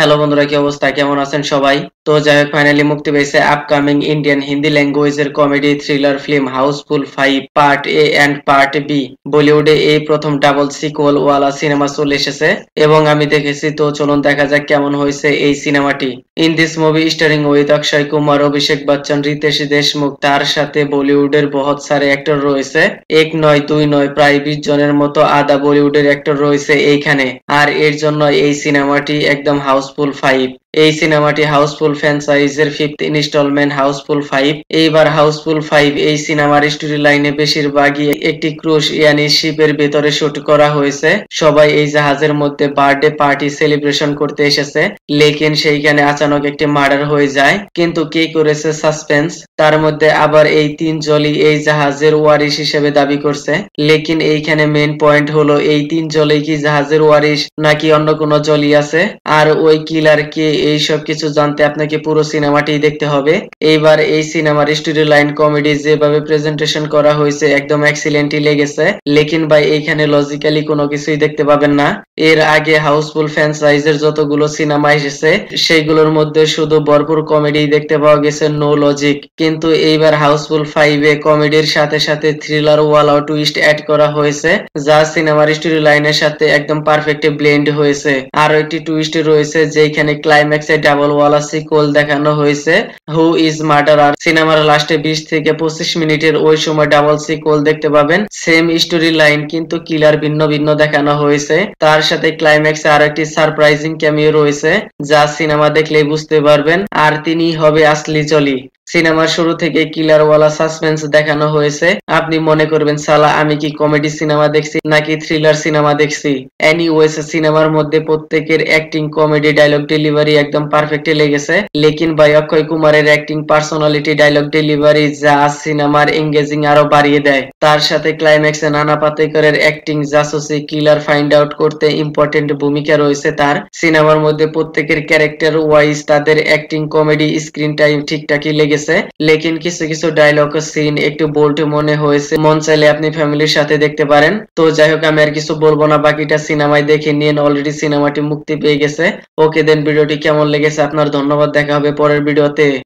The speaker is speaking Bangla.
হ্যালো বন্ধুরা, কি অবস্থা? কেমন আছেন সবাই? তো যাই হোক, ফাইনালি মুক্তি পেয়েছে আপকামিং ইন্ডিয়ান হিন্দি ল্যাঙ্গুয়েজের comedy thriller film Housefull 5 part A and part B. বলিউডে এই প্রথম ডাবল সিকুয়াল ওয়ালা সিনেমা চলে এসেছে এবং আমি দেখেছি। তো চলুন দেখা যাক কেমন হয়েছে এই সিনেমাটি। In this movie starring with Akshay Kumar, Abhishek Bachchan, Riteish Deshmukh, তার সাথে বলিউডের বহুত সারে অ্যাক্টর রয়েছে। এক নয় দুই নয়, প্রায় 20 জনের মতো আদা বলিউডের অ্যাক্টর রয়েছে এইখানে। আর এর জন্য এই সিনেমাটি একদম হাউসফুল 5। এই সিনেমাটি হাউসফুল ফ্র্যাঞ্চাইজের 5th ইনস্টলমেন্ট হাউসফুল 5। এইবার হাউসফুল 5 এই সিনেমার স্টোরি লাইনে বেশিরভাগই একটি ক্রুজ ইয়ানি শিপের ভেতরে শুট করা হয়েছে। সবাই এই জাহাজের মধ্যে বার্থডে পার্টি সেলিব্রেশন করতে এসেছে, লেকিন সেইখানে আচানক একটি মার্ডার হয়ে যায়। কিন্তু কে করেছে সাসপেন্স। তার মধ্যে আবার এই 3 জলই এই জাহাজের ওয়ারিশ হিসেবে দাবি করছে, লেকিন এইখানে মেইন পয়েন্ট হলো এই 3 জলই কি জাহাজের ওয়ারিশ নাকি অন্য কোনো জলই আছে, আর ওই কিলার কে, এই সব কিছু জানতে আপনাকে পুরো সিনেমাটি দেখতে হবে। এইবার এই সিনেমার স্টোরি লাইন কমেডি যেভাবে প্রেজেন্টেশন করা হয়েছে একদম এক্সিলেন্টই লেগেছে, লেকিন ভাই এইখানে লজিক্যালি কোনো কিছুই দেখতে পাবেন না। এর আগে হাউসফুল ফ্র্যাঞ্চাইজের যতগুলো সিনেমা এসেছে সেইগুলোর মধ্যে শুধু ভরপুর কমেডি দেখতে পাওয়া গেছে, নো লজিক। কিন্তু এইবার হাউসফুল 5 এ কমেডির সাথে সাথে থ্রিলার ওয়ালা টুইস্ট অ্যাড করা হয়েছে, যা সিনেমার স্টোরি লাইনের সাথে একদম পারফেক্ট ব্লেন্ড হয়েছে। আরো একটি টুইস্ট রয়েছে যেখানে ক্লাইম্যাক্সে ডাবল ওয়ালা সিকুয়েল দেখানো হয়েছে, হু ইজ মার্ডারার। সিনেমার লাস্টে 20 থেকে 25 মিনিটের ওই সময় ডাবল সিকুয়েল দেখতে পাবেন, সেম স্টোরি লাইন কিন্তু কিলার ভিন্ন ভিন্ন দেখানো হয়েছে। তার সাথে ক্লাইম্যাক্সে আরো একটি সারপ্রাইজিং ক্যামিও রয়েছে, যা সিনেমা দেখলেই বুঝতে পারবেন, আর তিনি হবে আসলি জলি। সিনেমার শুরু থেকে কিলার ওয়ালা সাসপেন্স দেখানো হয়েছে। আপনি মনে করবেন সালা আমি কি কমেডি সিনেমা দেখছি নাকি থ্রিলার সিনেমা দেখছি। এনিওয়েজ সিনেমার মধ্যে প্রত্যেকের অ্যাক্টিং, কমেডি, ডায়লগ ডেলিভারি একদম পারফেক্টলি লেগেছে, লেকিন ভাই অক্ষয় কুমারের অ্যাক্টিং, পার্সোনালিটি, ডায়লগ ডেলিভারি যা সিনেমার এঙ্গেজিং আরো বাড়িয়ে দেয়। তার সাথে ক্লাইম্যাক্সে নানা পাটেকরের অ্যাক্টিং, জাসুসি, কিলার ফাইন্ড আউট করতে ইম্পর্টেন্ট ভূমিকা রয়েছে তার। সিনেমার মধ্যে প্রত্যেকের ক্যারেক্টার ওয়াইজ তাদের অ্যাক্টিং, কমেডি, স্ক্রিন টাইম ঠিকঠাকই লেগেছে, লেকিন কিছু কিছু ডায়লগ সিন একটু বোল্ড মনে হয়েছে। মন চাইলে আপনি ফ্যামিলির সাথে দেখতে পারেন। তো যাই হোক, আমি আর কিছু বলবো না, বাকিটা সিনেমায় দেখে নিন, অলরেডি সিনেমাটি মুক্তি পেয়ে গেছে। ওকে দেন, ভিডিওটি কেমন লেগেছে আপনার? ধন্যবাদ, দেখা হবে পরের ভিডিওতে।